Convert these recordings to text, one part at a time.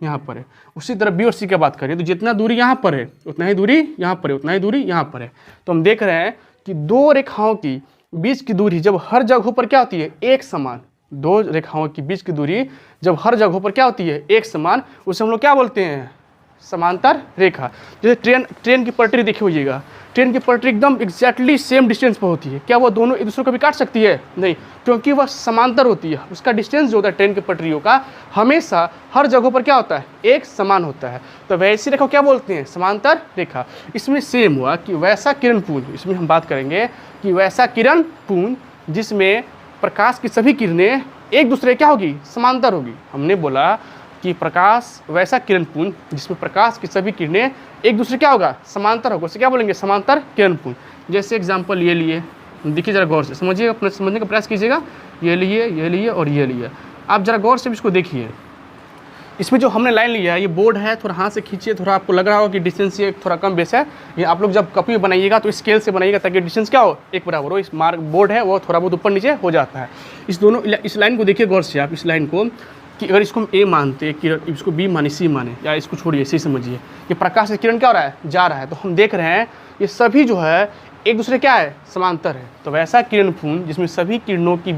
यहाँ पर है। उसी तरह बी और सी की बात करें तो जितना दूरी यहाँ पर है उतना ही दूरी यहाँ पर है, उतना ही दूरी यहाँ पर है। तो हम देख रहे हैं कि दो रेखाओं की बीच की दूरी जब हर जगहों पर क्या होती है, एक समान। दो रेखाओं की बीच की दूरी जब हर जगहों पर क्या होती है, एक समान, उसे हम लोग क्या बोलते हैं, समांतर रेखा। जैसे ट्रेन की पटरी देखी होइएगा, ट्रेन की पटरी एकदम एग्जैक्टली सेम डिस्टेंस पर होती है, क्या वो दोनों एक दूसरे को भी काट सकती है, नहीं, क्योंकि वह समांतर होती है। उसका डिस्टेंस जो होता है ट्रेन की पटरियों का हमेशा हर जगहों पर क्या होता है, एक समान होता है। तो वैसी रेखा क्या बोलते हैं, समांतर रेखा। इसमें सेम हुआ कि वैसा किरण पुंज, इसमें हम बात करेंगे कि वैसा किरण पुंज जिसमें प्रकाश की सभी किरणें एक दूसरे क्या होगी, समांतर होगी। हमने बोला कि प्रकाश वैसा किरण पुंज जिसमें प्रकाश की सभी किरणें एक दूसरे क्या होगा, समांतर होगा, उसे क्या बोलेंगे, समांतर किरण पुंज। जैसे एग्जांपल ये लिए, देखिए जरा गौर से समझिएगा, अपने समझने का प्रयास कीजिएगा। ये लिए और ये लिए, आप जरा गौर से इसको देखिए। इसमें जो हमने लाइन लिया है, ये बोर्ड है, थोड़ा हाथ से खींचिए, थोड़ा आपको लग रहा होगा कि डिस्टेंस ये थोड़ा कम बेस है। ये आप लोग जब कॉपी बनाइएगा तो स्केल से बनाइएगा ताकि डिस्टेंस क्या हो, एक बराबर हो। इस मार्क बोर्ड है वो थोड़ा बहुत ऊपर नीचे हो जाता है। इस लाइन को देखिए गौर से आप, इस लाइन को, कि अगर इसको हम ए मानते, किरण इसको बी माने, सी माने, या इसको छोड़िए, सी समझिए, ये प्रकाश से किरण क्या हो रहा है, जा रहा है। तो हम देख रहे हैं ये सभी जो है एक दूसरे क्या है, समांतर है। तो वैसा किरण पुंज जिसमें सभी किरणों की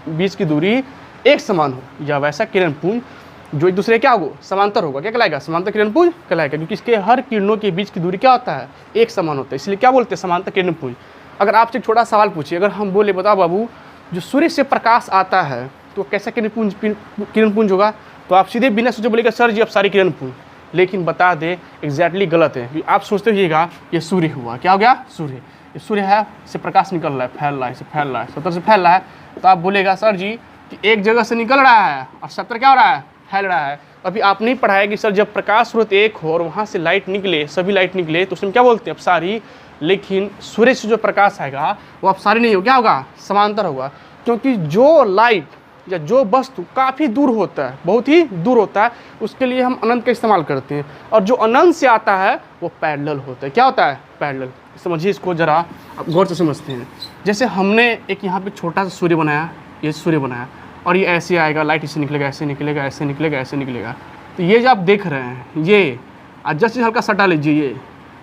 बीच की दूरी एक समान हो, या वैसा किरण पुंज जो एक दूसरे क्या होगा, समांतर होगा, क्या कहलाएगा, समांतर किरण पुंज कहलाएगा। क्योंकि इसके हर किरणों के बीच की दूरी क्या होता है, एक समान होता है, इसलिए क्या बोलते हैं, समांतर किरण पुंज। अगर आपसे एक छोटा सवाल पूछिए, अगर हम बोले बताओ बाबू जो सूर्य से प्रकाश आता है तो कैसा किरण पुंज होगा, तो आप सीधे बिना सोचे बोलेगा सर जी अब सारी किरण पुंज। लेकिन बता दें एग्जैक्टली गलत है। कि आप सोचते होइएगा ये सूर्य हुआ, क्या हो गया, सूर्य, ये सूर्य है, इससे प्रकाश निकल रहा है, फैल रहा है, इससे फैल रहा है, सतह से फैल रहा है। तो आप बोलेगा सर जी कि एक जगह से निकल रहा है और सतह क्या हो रहा है, फैल रहा है। अभी आप नहीं पढ़ाया कि सर जब प्रकाश स्रोत एक हो और वहाँ से लाइट निकले, सभी लाइट निकले, तो उसमें क्या बोलते हैं, अब सारी। लेकिन सूर्य से जो प्रकाश आएगा वो अब सारी नहीं होगा, क्या होगा, समांतर होगा। क्योंकि जो लाइट या जो वस्तु काफ़ी दूर होता है, बहुत ही दूर होता है, उसके लिए हम अनंत का इस्तेमाल करते हैं। और जो अनंत से आता है वो पैरेलल होता है, क्या होता है, पैरेलल। समझिए इसको ज़रा, अब गौर से समझते हैं। जैसे हमने एक यहाँ पे छोटा सा सूर्य बनाया, ये सूर्य बनाया, और ये ऐसे आएगा, लाइट इससे निकलेगा, ऐसे निकलेगा, ऐसे निकलेगा, ऐसे निकलेगा। तो ये जो आप देख रहे हैं ये, जस्ट हल्का सटा लीजिए, ये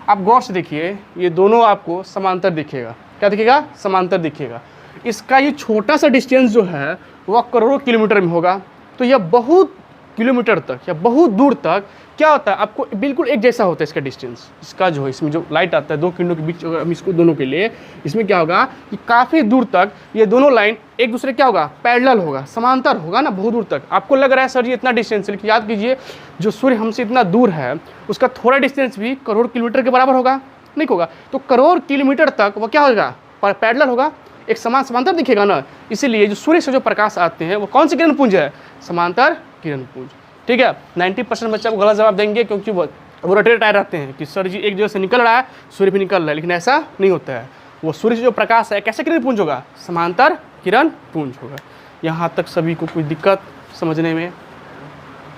आप गौर से देखिए, ये दोनों आपको समांतर दिखेगा, क्या दिखेगा, समांतर दिखेगा। इसका ये छोटा सा डिस्टेंस जो है वह करोड़ों किलोमीटर में होगा। तो यह बहुत किलोमीटर तक या बहुत दूर तक क्या होता है, आपको बिल्कुल एक जैसा होता है इसका डिस्टेंस। इसका जो है, इसमें जो लाइट आता है दो किरणों के बीच, हम इसको दोनों के लिए, इसमें क्या होगा कि काफ़ी दूर तक ये दोनों लाइन एक दूसरे क्या होगा, पैरेलल होगा, समांतर होगा ना, बहुत दूर तक। आपको लग रहा है सर जी इतना डिस्टेंस, लेकिन याद कीजिए जो सूर्य हमसे इतना दूर है उसका थोड़ा डिस्टेंस भी करोड़ किलोमीटर के बराबर होगा, नहीं होगा। तो करोड़ किलोमीटर तक वो क्या होगा, पैरेलल होगा, एक समांतर दिखेगा ना। इसीलिए जो सूर्य से जो प्रकाश आते हैं वो कौन सी किरण पुंज है, समांतर किरण पुंज। ठीक है, 90% बच्चा को गलत जवाब देंगे, क्योंकि वो रटे रटाए रहते हैं कि सर जी एक जगह से निकल रहा है, सूर्य भी निकल रहा है, लेकिन ऐसा नहीं होता है। वो सूर्य से जो प्रकाश है कैसे किरण पुंज होगा, समांतर किरण पुंज होगा। यहाँ तक सभी को कोई दिक्कत समझने में?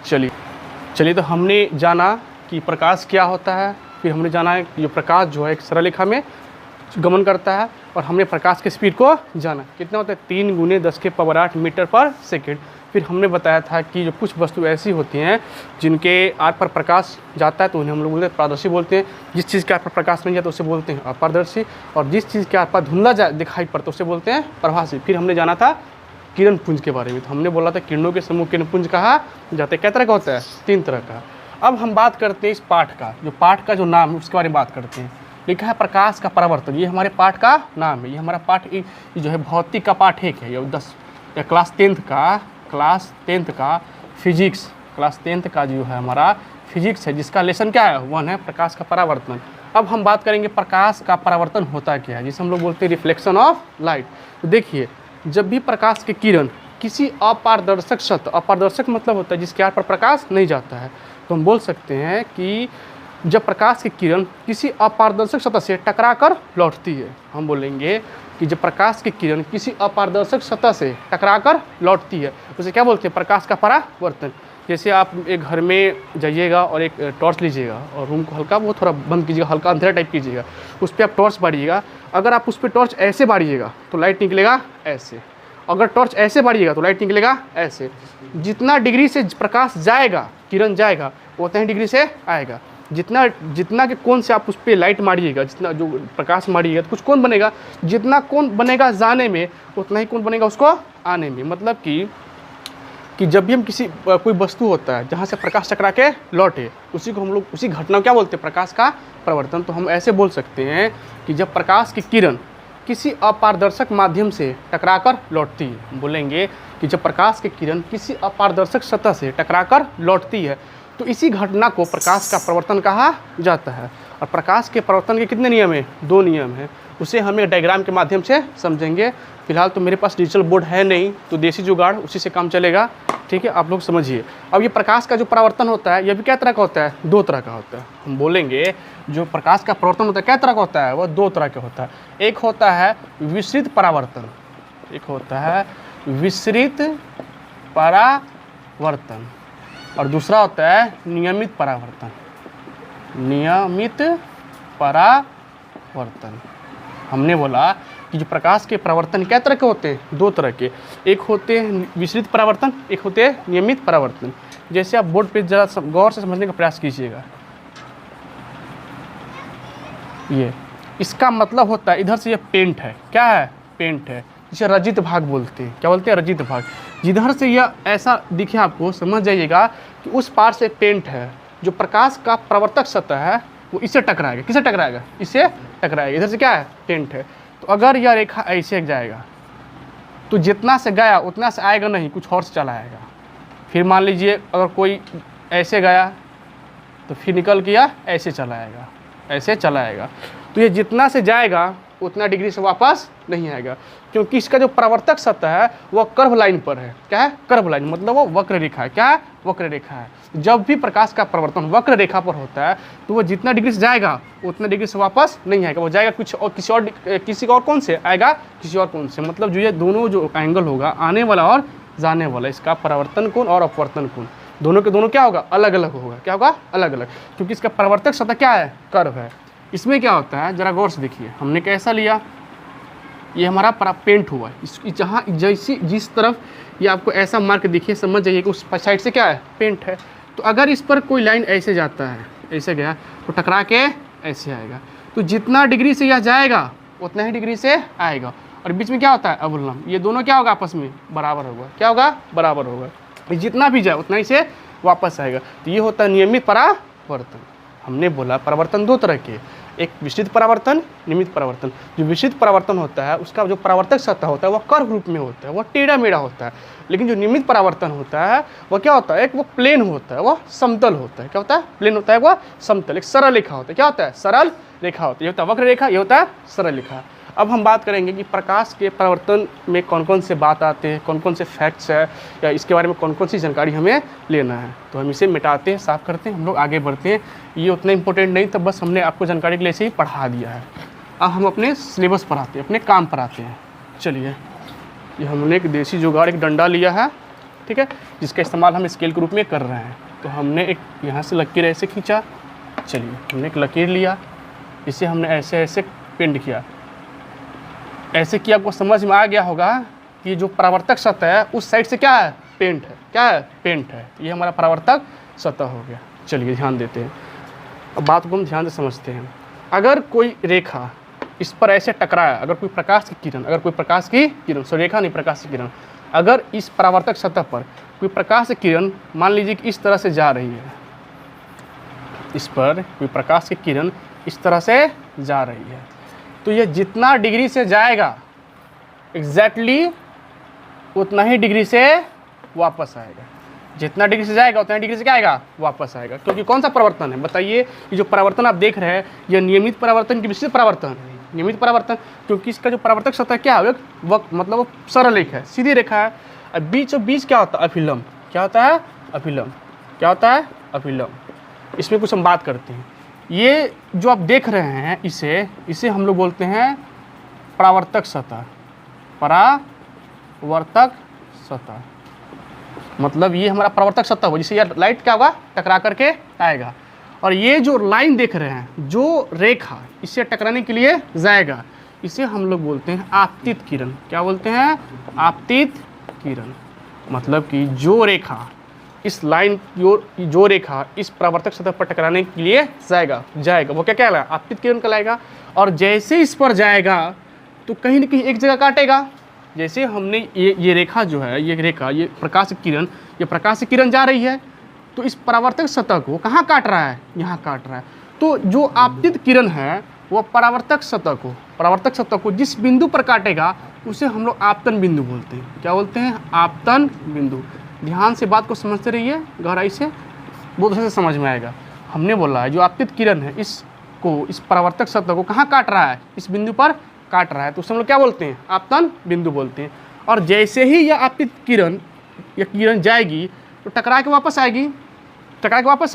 चलिए तो हमने जाना कि प्रकाश क्या होता है, फिर हमने जाना है कि जो प्रकाश जो है एक सरल रेखा में गमन करता है, और हमने प्रकाश की स्पीड को जाना कितना होता है, 3 × 10⁸ मीटर पर सेकेंड। फिर हमने बताया था कि जो कुछ वस्तु ऐसी होती हैं जिनके आर पर प्रकाश जाता है तो उन्हें हम लोग बोलते हैं पारदर्शी बोलते हैं। जिस चीज़ के आर पर प्रकाश नहीं जाता उसे बोलते हैं अपारदर्शी, और जिस चीज़ के आर पर धुंधला दिखाई पड़ता उसे बोलते हैं प्रभासी। फिर हमने जाना था किरण पुंज के बारे में, तो हमने बोला था किरणों के समूह किरण पुंज कहा जाता है। कै तरह का होता है, 3 तरह का। अब हम बात करते हैं इस पाठ का, जो पाठ का जो नाम है उसके बारे में बात करते हैं। लिखा है प्रकाश का परावर्तन, ये हमारे पाठ का नाम है। ये हमारा पाठ जो है भौतिक का पाठ 1 है, ये 10 या क्लास 10th का फिजिक्स, क्लास 10th का जो है हमारा फिजिक्स है, जिसका लेसन क्या है, 1 है, प्रकाश का परावर्तन। अब हम बात करेंगे प्रकाश का परावर्तन होता क्या है, जिसे हम लोग बोलते हैं रिफ्लेक्शन ऑफ लाइट। तो देखिए, जब भी प्रकाश की किरण किसी अपारदर्शक सतह, अपारदर्शक मतलब होता है जिसके आर पर प्रकाश नहीं जाता है, तो हम बोल सकते हैं कि जब प्रकाश की किरण किसी अपारदर्शक सतह से टकराकर लौटती है, हम बोलेंगे कि जब प्रकाश की किरण किसी अपारदर्शक सतह से टकराकर लौटती है उसे क्या बोलते हैं, प्रकाश का परावर्तन। जैसे आप एक घर में जाइएगा और एक टॉर्च लीजिएगा और रूम को हल्का वो थोड़ा बंद कीजिएगा, हल्का अंधेरा टाइप कीजिएगा, उस पर आप टॉर्च बारिएगा। अगर आप उस पर टॉर्च ऐसे बारिएगा तो लाइट निकलेगा ऐसे, अगर टॉर्च ऐसे बढ़िएगा तो लाइट निकलेगा ऐसे। जितना डिग्री से प्रकाश जाएगा, किरण जाएगा, उतना ही डिग्री से आएगा। जितना के कोण से आप उस पर लाइट मारिएगा, जितना जो प्रकाश मारिएगा तो कुछ कोण बनेगा। जितना कोण बनेगा जाने में, उतना ही कोण बनेगा उसको आने में। मतलब कि जब भी हम कोई वस्तु होता है जहाँ से प्रकाश टकरा के लौटे, उसी को हम लोग, उसी घटना को क्या बोलते हैं? प्रकाश का प्रवर्तन। तो हम ऐसे बोल सकते हैं कि जब प्रकाश की किरण किसी अपारदर्शक माध्यम से टकराकर लौटती है, बोलेंगे कि जब प्रकाश की किरण किसी अपारदर्शक सतह से टकराकर लौटती है तो इसी घटना को प्रकाश का प्रवर्तन कहा जाता है। और प्रकाश के प्रवर्तन के कितने नियम हैं? 2 नियम हैं। उसे हम एक डायग्राम के माध्यम से समझेंगे। फिलहाल तो मेरे पास डिजिटल बोर्ड है नहीं, तो देसी जुगाड़ उसी से काम चलेगा। ठीक है, आप लोग समझिए। अब ये प्रकाश का जो परावर्तन होता है, यह भी क्या तरह का होता है? 2 तरह का होता है। हम बोलेंगे जो प्रकाश का परावर्तन होता है क्या तरह का होता है? वह 2 तरह का होता है। एक होता है विसरित परावर्तन, एक होता है विसरित परावर्तन, और दूसरा होता है नियमित परावर्तन। नियमित परावर्तन। हमने बोला कि जो प्रकाश के परावर्तन क्या तरह के होते हैं? 2 तरह के। एक होते हैं विसरित परावर्तन, एक होते हैं नियमित परावर्तन। जैसे आप बोर्ड पे जरा गौर से समझने का प्रयास कीजिएगा। ये इसका मतलब होता है, इधर से ये पेंट है। क्या है? पेंट है, जिसे रजित भाग बोलते हैं। क्या बोलते हैं? रजित भाग। जिधर से यह ऐसा दिखे आपको, समझ जाइएगा कि उस पार से पेंट है। जो प्रकाश का प्रवर्तक सतह है वो इससे टकराएगा। किससे टकराएगा? इससे टकराएगा। इधर से क्या है? पेंट है। तो अगर यह रेखा ऐसे जाएगा तो जितना से गया उतना से आएगा नहीं, कुछ और से चला आएगा। फिर मान लीजिए अगर कोई ऐसे गया तो फिर निकल के यह ऐसे चला आएगा, ऐसे चला आएगा। तो ये जितना से जाएगा उतना डिग्री से वापस नहीं आएगा, क्योंकि इसका जो प्रवर्तक सतह है वह कर्व लाइन पर है। क्या है? कर्व लाइन, मतलब वो वक्र रेखा है। क्या है? वक्र रेखा है। जब भी प्रकाश का प्रवर्तन वक्र रेखा पर होता है तो वो जितना डिग्री से जाएगा उतना डिग्री से वापस नहीं आएगा। वो जाएगा कुछ और, किसी और कौन से आएगा? किसी और कौन से। मतलब जो ये दोनों जो एंगल होगा, आने वाला और जाने वाला, इसका परावर्तन कोण और अपवर्तन कोण, दोनों के दोनों क्या होगा? अलग अलग होगा। क्या होगा? अलग अलग, क्योंकि इसका प्रवर्तक सतह क्या है? कर्व है। इसमें क्या होता है, जरा गौर से देखिए। हमने कैसा लिया? ये हमारा पेंट हुआ है। जहाँ जैसी जिस तरफ ये आपको ऐसा मार्क दिखिए, समझ जाइए कि उस साइड से क्या है? पेंट है। तो अगर इस पर कोई लाइन ऐसे जाता है, ऐसे गया तो टकरा के ऐसे आएगा। तो जितना डिग्री से यह जाएगा उतना ही डिग्री से आएगा। और बीच में क्या होता है? अवलंब। ये दोनों क्या होगा? आपस में बराबर होगा। क्या होगा? बराबर होगा। जितना भी जाए उतना ही से वापस आएगा। तो ये होता है नियमित परावर्तन। हमने बोला परावर्तन 2 तरह के, एक विसरित परावर्तन, नियमित परावर्तन। जो विसरित परावर्तन होता है उसका जो परावर्तक सतह होता है वह कर्व रूप में होता है, वह टेढ़ा मेढ़ा होता है। लेकिन जो नियमित परावर्तन होता है वह क्या होता है? एक वो प्लेन होता है, वह समतल होता है। क्या होता है? प्लेन होता है, वह समतल, एक सरल रेखा होता है। क्या होता है? सरल रेखा होता है। ये होता है वक्र रेखा, ये होता है सरल रेखा। अब हम बात करेंगे कि प्रकाश के परावर्तन में कौन कौन से बात आते हैं, कौन कौन से फैक्ट्स है, या इसके बारे में कौन कौन सी जानकारी हमें लेना है। तो हम इसे मिटाते हैं, साफ करते हैं, हम लोग आगे बढ़ते हैं। ये उतना इंपॉर्टेंट नहीं था, बस हमने आपको जानकारी के लिए ऐसे ही पढ़ा दिया है। अब हम अपने सिलेबस पर आते हैं, अपने काम पर आते हैं। चलिए, ये हमने एक देसी जुगाड़, एक डंडा लिया है, ठीक है, जिसका इस्तेमाल हम स्केल के रूप में कर रहे हैं। तो हमने एक यहाँ से लकीर ऐसे खींचा। चलिए, हमने एक लकीर लिया, इसे हमने ऐसे ऐसे पेंट किया। ऐसे कि आपको समझ में आ गया होगा कि जो परावर्तक सतह है उस साइड से क्या है? पेंट है। क्या है? पेंट है। ये हमारा परावर्तक सतह हो गया। चलिए ध्यान देते हैं, अब बात को हम ध्यान से समझते हैं। अगर कोई रेखा इस पर ऐसे टकराया, अगर कोई प्रकाश की किरण, रेखा नहीं, प्रकाश की किरण, अगर इस परावर्तक सतह पर कोई प्रकाश की किरण मान लीजिए कि इस तरह से जा रही है, इस पर कोई प्रकाश की किरण इस तरह से जा रही है, तो यह जितना डिग्री से जाएगा एग्जैक्टली उतना ही डिग्री से वापस आएगा। जितना डिग्री से जाएगा उतना डिग्री से क्या आएगा? वापस आएगा। क्योंकि कौन सा परावर्तन है? बताइए, ये जो परावर्तन आप देख रहे हैं यह नियमित परावर्तन की विशिष्ट परावर्तन है। नियमित परावर्तन, क्योंकि इसका जो परावर्तक सतह क्या है? मतलब वो सरल रेखा है, सीधी रेखा है। और बीच क्या होता है? अभिलंब। क्या होता है? अभिलंब। क्या होता है? अभिलंब। इसमें कुछ हम बात करते हैं। ये जो आप देख रहे हैं इसे हम लोग बोलते हैं परावर्तक सतह। परावर्तक सतह मतलब ये हमारा परावर्तक सतह हो, जिससे यार लाइट क्या होगा? टकरा करके आएगा। और ये जो लाइन देख रहे हैं, जो रेखा इससे टकराने के लिए जाएगा, इसे हम लोग बोलते हैं आपतित किरण। क्या बोलते हैं? आपतित किरण। मतलब कि जो रेखा इस लाइन की ओर, जो रेखा इस परावर्तक सतह पर टकराने के लिए जाएगा वो क्या कहलाएगा? आपतित किरण कहलाएगा। और जैसे इस पर जाएगा तो कहीं ना कहीं एक जगह काटेगा। जैसे हमने ये रेखा जो है, ये रेखा, ये प्रकाश किरण जा रही है, तो इस परावर्तक सतह को कहाँ काट रहा है? यहाँ काट रहा है। तो जो आपतित किरण है वो परावर्तक सतह को जिस बिंदु पर काटेगा उसे हम लोग आपतन बिंदु बोलते हैं। क्या बोलते हैं? आपतन बिंदु। ध्यान से बात को समझते रहिए, गहराई से, बहुत अच्छे से समझ में आएगा। हमने बोला है जो आपतित किरण है इस परावर्तक सतह को कहाँ काट रहा है? इस बिंदु पर काट रहा है, तो उसे हम लोग क्या बोलते हैं? आपतन बिंदु बोलते हैं। और जैसे ही यह आपतित किरण जाएगी तो टकरा के वापस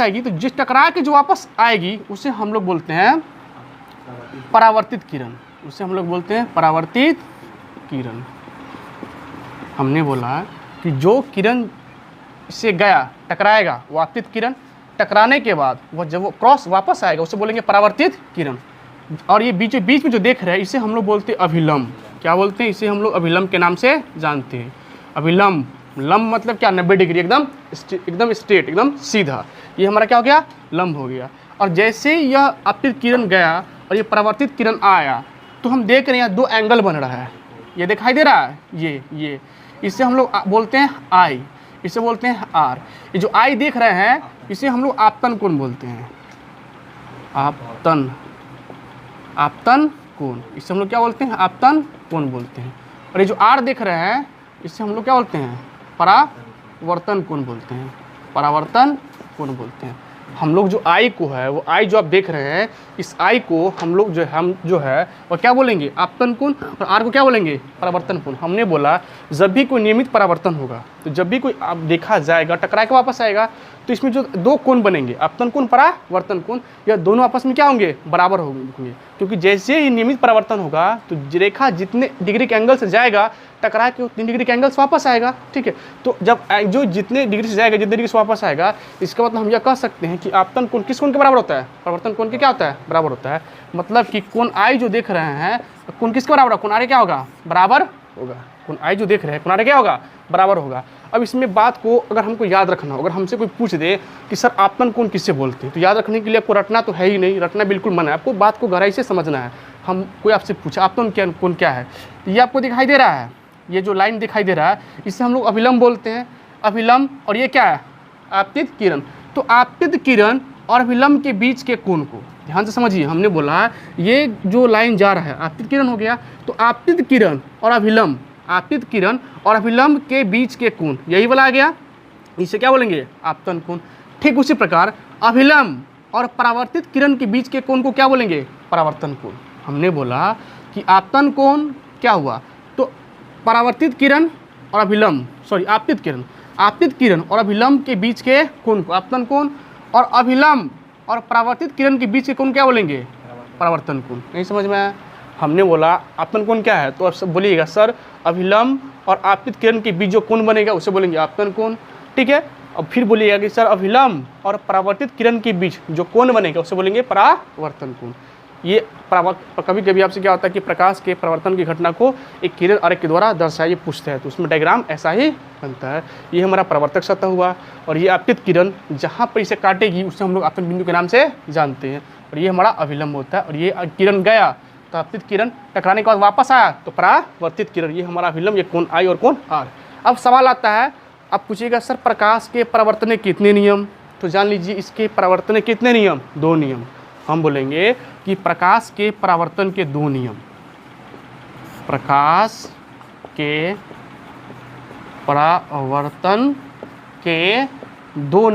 आएगी, तो जिस टकरा के जो वापस आएगी उसे हम लोग बोलते हैं परावर्तित किरण। हमने बोला कि जो किरण से गया टकराएगा वो आपतित किरण, टकराने के बाद वो जब वो क्रॉस वापस आएगा उसे बोलेंगे परावर्तित किरण। और ये बीच में जो देख रहे हैं इसे हम लोग बोलते हैं अभिलंब। क्या बोलते हैं? इसे हम लोग अभिलंब के नाम से जानते हैं। अभिलंब, लंब मतलब क्या? 90 डिग्री, एकदम स्ट्रेट, एकदम सीधा। ये हमारा क्या हो गया? लंब हो गया। और जैसे यह आपतित किरण गया और ये परावर्तित किरण आया तो हम देख रहे हैं यहाँ 2 एंगल बन रहा है। ये दिखाई दे रहा है, ये इसे हम लोग बोलते हैं आई, इसे बोलते हैं आर। ये जो आई देख रहे हैं इसे हम लोग आपतन कोण बोलते हैं। आपतन कोण, इसे हम लोग क्या बोलते हैं? आपतन कोण बोलते हैं। और ये जो आर देख रहे हैं इसे हम लोग क्या बोलते हैं? परावर्तन कोण बोलते हैं। हम लोग जो आई को है, वो आई जो आप देख रहे हैं, इस आई को हम लोग जो है वो क्या बोलेंगे? आपतन कोण। और आर को क्या बोलेंगे? परावर्तन कोण। हमने बोला जब भी कोई नियमित परावर्तन होगा, तो जब भी कोई आप देखा जाएगा टकरा के वापस आएगा, तो इसमें जो 2 कोण बनेंगे, आपतन कोण, परावर्तन कोण, यह दोनों आपस में क्या होंगे? बराबर होंगे। क्योंकि जैसे ही नियमित परावर्तन होगा तो रेखा जितने डिग्री के एंगल से जाएगा टकरा के उतनी डिग्री के एंगल से वापस आएगा। ठीक है, तो जब जो जितने डिग्री से जाएगा, जितने डिग्री से वापस आएगा, इसका मतलब हम यह कह सकते हैं कि आपतन कोण किस कोण के बराबर होता है? परावर्तन कोण के क्या होता है? बराबर होता है। मतलब कि कोण आई जो देख रहे हैं कोण किसके बराबर है? कोण आर क्या होगा? बराबर होगा। कोण आई जो देख रहे हैं कोण आर क्या होगा? बराबर होगा। अब इसमें बात को अगर हमको याद रखना हो, अगर हमसे कोई पूछ दे कि सर आपतन कोण किससे बोलते हैं, तो याद रखने के लिए आपको रटना तो है ही नहीं, रटना बिल्कुल मना है। आपको बात को गहराई से समझना है। कोई आपसे पूछा आपतन कोण क्या है, तो ये आपको दिखाई दे रहा है, ये जो लाइन दिखाई दे रहा है इसे हम लोग अभिलंब बोलते हैं। अभिलंब, और ये क्या है? आपतित किरण। तो आपतित किरण और अभिलंब के बीच के कोण को ध्यान से समझिए। हमने बोला ये जो लाइन जा रहा है आपतित किरण हो गया, तो आपतित किरण और अभिलंब के बीच के कोण यही वाला आ गया, इसे क्या बोलेंगे? आपतन कोण। ठीक उसी प्रकार अभिलंब और परावर्तित किरण के बीच के कोण को क्या बोलेंगे? परावर्तन कोण। हमने बोला कि आपतन कोण क्या हुआ? तो परावर्तित किरण और आपतित किरण और अभिलंब के बीच के कोण को आपतन कोण, और अभिलंब और परावर्तित किरण के बीच के कोण क्या बोलेंगे? परावर्तन कोण। नहीं समझ में आया? हमने बोला आपतन कोण क्या है, तो अब सब बोलिएगा सर अभिलंब और आपतित किरण के बीच जो कोण बनेगा उसे बोलेंगे आपतन कोण। ठीक है, अब फिर बोलिएगा कि सर अभिलंब और परावर्तित किरण के बीच जो कोण बनेगा उसे बोलेंगे परावर्तन कोण। ये कभी कभी आपसे क्या होता है कि प्रकाश के परावर्तन की घटना को एक किरण अर्क के द्वारा दर्शाइए पूछते हैं, तो उसमें डायग्राम ऐसा ही बनता है। ये हमारा परावर्तक सतह हुआ, और ये आपतित किरण जहाँ पर इसे काटेगी उसे हम लोग आपतन बिंदु के नाम से जानते हैं, और ये हमारा अभिलंब होता है। और ये किरण गया तो आपतित किरण, टकराने के बाद वापस आया तो परावर्तित किरण, ये हमारा अभिलंब, ये कोण आई और कोण आर। अब सवाल आता है, अब पूछिएगा सर प्रकाश के परावर्तन के कितने नियम? तो जान लीजिए इसके परावर्तन के कितने नियम? 2 नियम। हम बोलेंगे कि प्रकाश के परावर्तन के 2 नियम। प्रकाश के परावर्तन के 2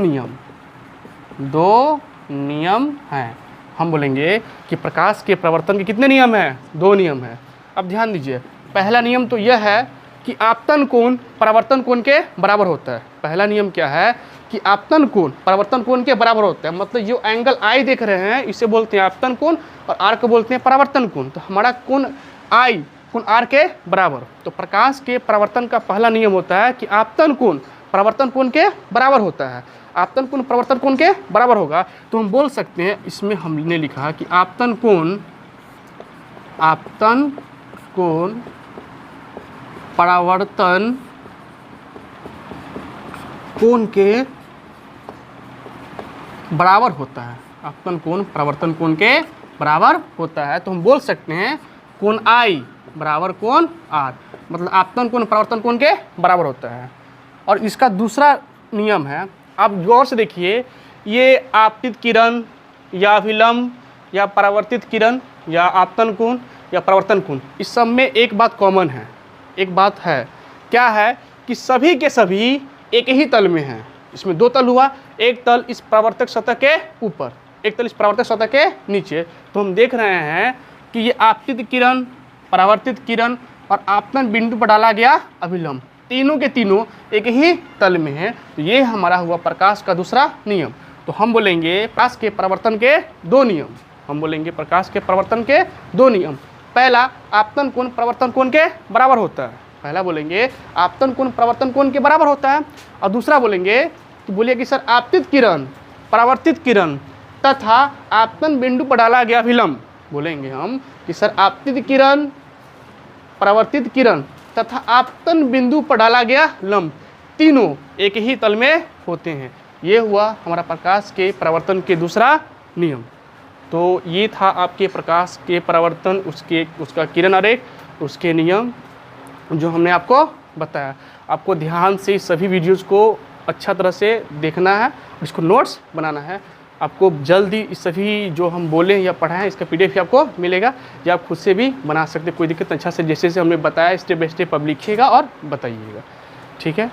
नियम हैं। हम बोलेंगे कि प्रकाश के परावर्तन के कितने नियम हैं? 2 नियम हैं। अब ध्यान दीजिए, पहला नियम तो यह है कि आपतन कोण परावर्तन कोण के बराबर होता है। पहला नियम क्या है कि आपतन कोण परावर्तन कोण के बराबर होता है। मतलब जो एंगल आई देख रहे हैं इसे बोलते हैं आपतन कोण, और आर को बोलते हैं परावर्तन कोण। तो हमारा कोण आई कोण आर के बराबर। तो प्रकाश के परावर्तन का पहला नियम होता है कि आपतन कोण परावर्तन कोण के बराबर होता है। आपतन कोण परावर्तन कोण के बराबर होगा, तो हम बोल सकते हैं, इसमें हमने लिखा कि आपतन कोण आपतन कोण परावर्तन कोण के बराबर होता है। आपतन कोण परावर्तन कोण के बराबर होता है। तो हम बोल सकते हैं कोण आई बराबर कोण आर, मतलब आपतन कोण परावर्तन कोण के बराबर होता है। और इसका दूसरा नियम है, आप गौर से देखिए, ये आपतित किरण या अभिलंब या परावर्तित किरण या आपतन कोण या परावर्तन कोण, इस सब में एक बात कॉमन है, एक बात है, क्या है कि सभी के सभी एक ही तल में हैं। इसमें दो तल हुआ, एक तल इस परावर्तक सतह के ऊपर, एक तल इस परावर्तक सतह के नीचे। तो हम देख रहे हैं कि ये आपतित किरण, परावर्तित किरण और आपतन बिंदु पर डाला गया अभिलंब, तीनों के तीनों एक ही तल में है। तो ये हमारा हुआ प्रकाश का दूसरा नियम। तो हम बोलेंगे प्रकाश के परावर्तन के दो नियम, हम बोलेंगे प्रकाश के परावर्तन के दो नियम। पहला, आपतन कोण परावर्तन कोण के बराबर होता है, पहला बोलेंगे आपतन कोण परावर्तन कोण के बराबर होता है। और दूसरा बोलेंगे कि बोलिए कि सर आपतित किरण, परावर्तित किरण तथा आपतन बिंदु पर डाला गया अभिलंब, बोलेंगे हम कि सर आपतित किरण, परावर्तित किरण तथा आपतन बिंदु पर डाला गया लंब तीनों एक ही तल में होते हैं। ये हुआ हमारा प्रकाश के परावर्तन के दूसरा नियम। तो ये था आपके प्रकाश के परावर्तन, उसका किरण आरेख, उसके नियम जो हमने आपको बताया। आपको ध्यान से सभी वीडियोज़ को अच्छा तरह से देखना है, इसको नोट्स बनाना है। आपको जल्दी इस सभी जो हम बोले या पढ़ाएं इसका PDF आपको मिलेगा, या आप खुद से भी बना सकते, कोई दिक्कत। अच्छा से जैसे हमने बताया स्टेप बाय स्टेप आप लिखिएगा और बताइएगा, ठीक है।